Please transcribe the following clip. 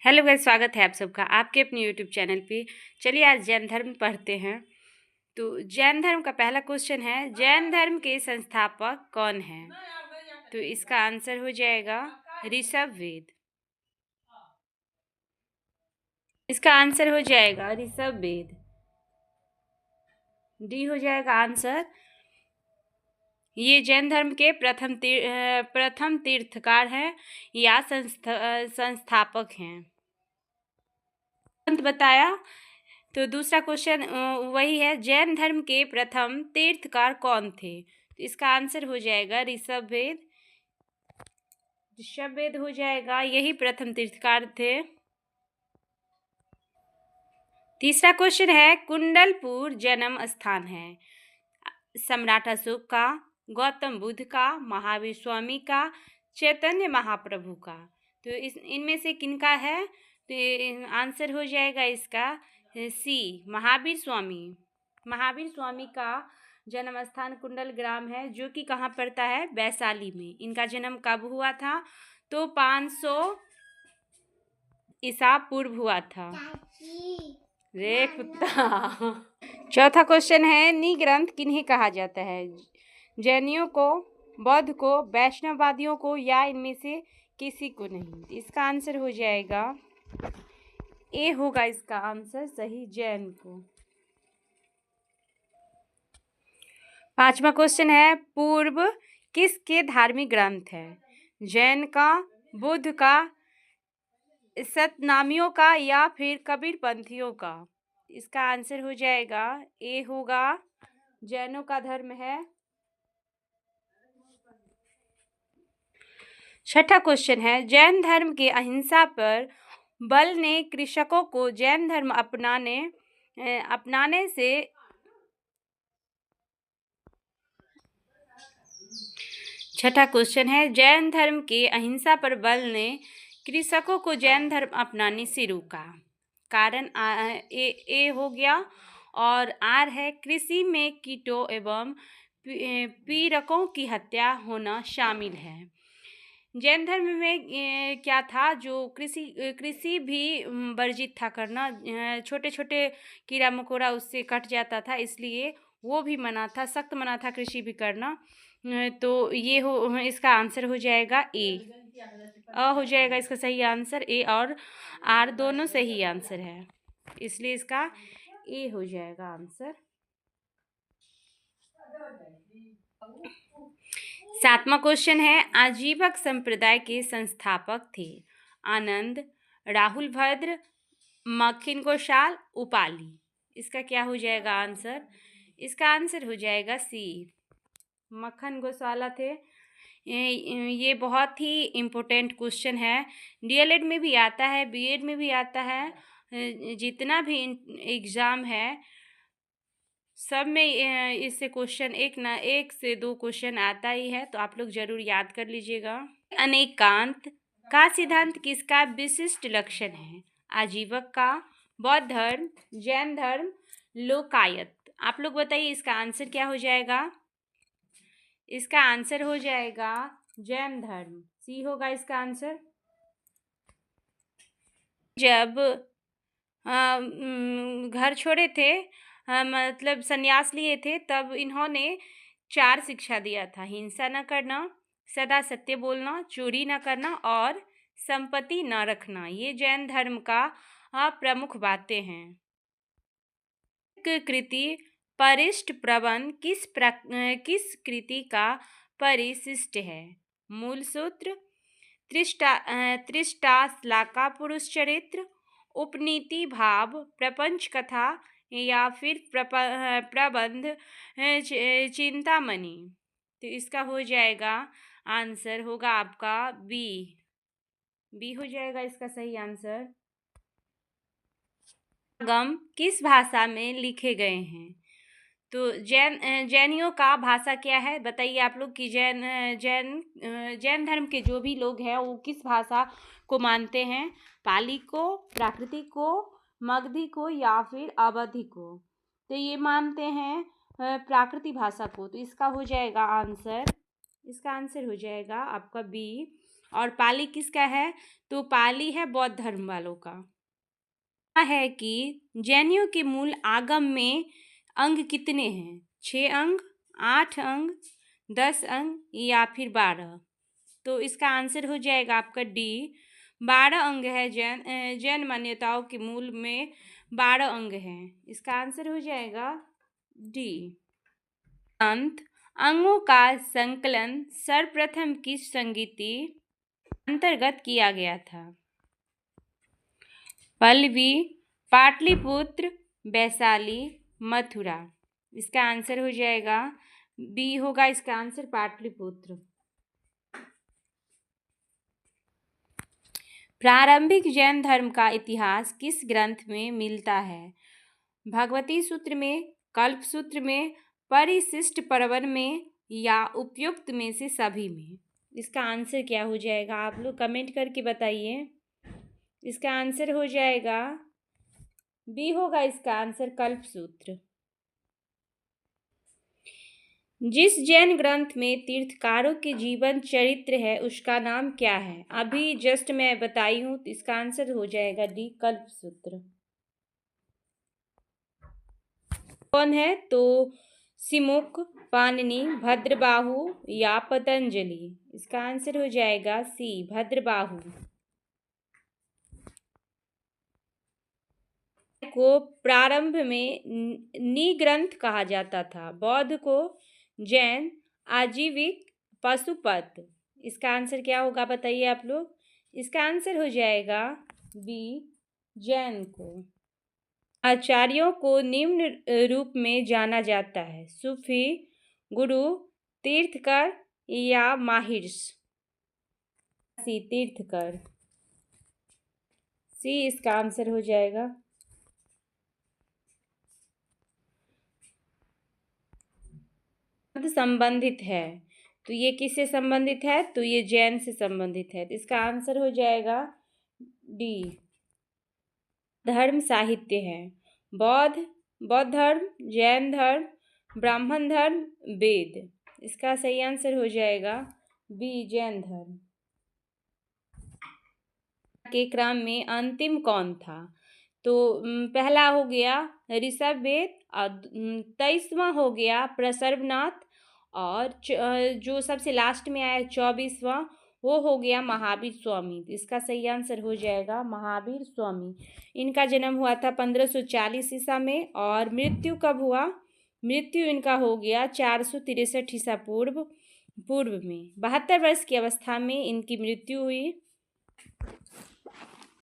Hello guys, स्वागत है आप सबका आपके अपने यूट्यूब चैनल पे। चलिए आज जैन धर्म पढ़ते हैं। तो जैन धर्म का पहला क्वेश्चन है, जैन धर्म के संस्थापक कौन हैं? तो इसका आंसर हो जाएगा ऋषभ वेद। इसका आंसर हो जाएगा ऋषभ वेद। डी हो जाएगा आंसर। ये जैन धर्म के प्रथम तीर्थकार हैं या संस्थापक हैं। बताया। तो दूसरा क्वेश्चन वही है, जैन धर्म के प्रथम तीर्थकार कौन थे? तो इसका आंसर हो जाएगा ऋषभ वेद। ऋषभ वेद हो जाएगा, यही प्रथम तीर्थकार थे। तीसरा क्वेश्चन है, कुंडलपुर जन्म स्थान है सम्राट अशोक का, गौतम बुद्ध का, महावीर स्वामी का, चैतन्य महाप्रभु का। तो इनमें से किनका है? तो आंसर हो जाएगा इसका सी, महावीर स्वामी। महावीर स्वामी का जन्म स्थान कुंडल ग्राम है, जो कि कहाँ पड़ता है? वैशाली में। इनका जन्म कब हुआ था? तो 500 ईसा पूर्व हुआ था। रे कुत्ता। चौथा क्वेश्चन है, निग्रंथ किन्हें कहा जाता है? जैनियों को, बौद्ध को, वैष्णववादियों को, या इनमें से किसी को नहीं? इसका आंसर हो जाएगा ए होगा इसका आंसर सही, जैन को। पांचवा क्वेश्चन है, पूर्व किसके धार्मिक ग्रंथ है? जैन का, बुद्ध का, सतनामियों का, या फिर कबीर पंथियों का? इसका आंसर हो जाएगा ए होगा, जैनों का धर्म है। छठा क्वेश्चन है, जैन धर्म के अहिंसा पर बल ने कृषकों को जैन धर्म अपनाने से छठा क्वेश्चन है, जैन धर्म के अहिंसा पर बल ने कृषकों को जैन धर्म अपनाने से रोका। कारण ए हो गया, और आर है, कृषि में कीटों एवं पीड़कों की हत्या होना शामिल है। जैन धर्म में क्या था? जो कृषि भी वर्जित था करना। छोटे छोटे कीड़ा मकोड़ा उससे कट जाता था, इसलिए वो भी मना था, सख्त मना था कृषि भी करना। तो ये हो, इसका आंसर हो जाएगा ए। हो जाएगा इसका सही आंसर ए, और आर दोनों सही आंसर है, इसलिए इसका ए हो जाएगा आंसर। सातवां क्वेश्चन है, आजीवक संप्रदाय के संस्थापक थे? आनंद, राहुल भद्र, मखिन गोशाल, उपाली। इसका क्या हो जाएगा आंसर? इसका आंसर हो जाएगा सी, मक्खन गोशाला थे। ये बहुत ही इम्पोर्टेंट क्वेश्चन है, डीएलएड में भी आता है, बीएड में भी आता है, जितना भी एग्ज़ाम है सब में इससे क्वेश्चन एक से दो क्वेश्चन आता ही है, तो आप लोग जरूर याद कर लीजिएगा। अनेकांत का सिद्धांत किसका विशिष्ट लक्षण है? आजीवक का, बौद्ध धर्म, जैन धर्म, लोकायत। आप लोग बताइए इसका आंसर क्या हो जाएगा? इसका आंसर हो जाएगा जैन धर्म, सी होगा इसका आंसर। जब घर छोड़े थे, मतलब संन्यास लिए थे, तब इन्होंने 4 शिक्षा दिया था: हिंसा न करना, सदा सत्य बोलना, चोरी न करना, और संपत्ति न रखना। ये जैन धर्म का प्रमुख बातें हैं। कृति परिशिष्ट प्रबंध किस कृति का परिशिष्ट है? मूल सूत्र, त्रिष्टाश्लाका पुरुष चरित्र, उपनीति भाव, प्रपंच कथा, या फिर प्रबंध चिंतामणि। तो इसका हो जाएगा आंसर होगा आपका बी हो जाएगा इसका सही आंसर। गम किस भाषा में लिखे गए हैं? तो जैनियों का भाषा क्या है बताइए आप लोग कि जैन धर्म के जो भी लोग हैं वो किस भाषा को मानते हैं? पाली को, प्राकृतिक को, मगधी को, या फिर अवधी को? तो ये मानते हैं प्राकृतिक भाषा को, तो इसका हो जाएगा आंसर, इसका आंसर हो जाएगा आपका बी, और पाली किसका है? तो पाली है बौद्ध धर्म वालों का। है कि जैनियों के मूल आगम में अंग कितने हैं? 6 अंग, 8 अंग, 10 अंग या फिर 12? तो इसका आंसर हो जाएगा आपका डी, 12 अंग है। जैन मान्यताओं के मूल में 12 अंग हैं। इसका आंसर हो जाएगा डी। अंगों का संकलन सर्वप्रथम किस संगीति अंतर्गत किया गया था? पल्लवी, पाटलिपुत्र, वैशाली, मथुरा। इसका आंसर हो जाएगा बी होगा इसका आंसर पाटलिपुत्र। प्रारंभिक जैन धर्म का इतिहास किस ग्रंथ में मिलता है? भगवती सूत्र में, कल्प सूत्र में, परिशिष्ट पर्वन में या उपयुक्त में से सभी में? इसका आंसर क्या हो जाएगा? आप लोग कमेंट करके बताइए। इसका आंसर हो जाएगा बी होगा इसका आंसर कल्प सूत्र। जिस जैन ग्रंथ में तीर्थकारों के जीवन चरित्र है उसका नाम क्या है? अभी जस्ट मैं बताई हूँ, तो इसका आंसर हो जाएगा डी, कल्प सूत्र। कौन है? तो सिमुक, पाणिनि, भद्रबाहु या पतंजलि? इसका आंसर हो जाएगा सी, भद्रबाहु। को प्रारंभ में निग्रंथ कहा जाता था, बौद्ध को जैन, आजीविक, पशुपत। इसका आंसर क्या होगा बताइए आप लोग। इसका आंसर हो जाएगा बी, जैन को। आचार्यों को निम्न रूप में जाना जाता है, सूफी, गुरु, तीर्थकर या माहिर्ष? सी, तीर्थकर। सी इसका आंसर हो जाएगा। संबंधित है, तो ये किससे संबंधित है? तो ये जैन से संबंधित है, तो इसका आंसर हो जाएगा डी। धर्म साहित्य है, बौद्ध धर्म, जैन धर्म, ब्राह्मण धर्म, वेद। इसका सही आंसर हो जाएगा बी, जैन धर्म। के क्रम में अंतिम कौन था? तो पहला हो गया ऋषभवेद, और 23वां हो गया प्रसर्वनाथ, और जो सबसे लास्ट में आया 24वां वो हो गया महावीर स्वामी। तो इसका सही आंसर हो जाएगा महावीर स्वामी। इनका जन्म हुआ था 1540 ईसा में, और मृत्यु कब हुआ? मृत्यु इनका हो गया 463 ईसा पूर्व में। 72 वर्ष की अवस्था में इनकी मृत्यु हुई।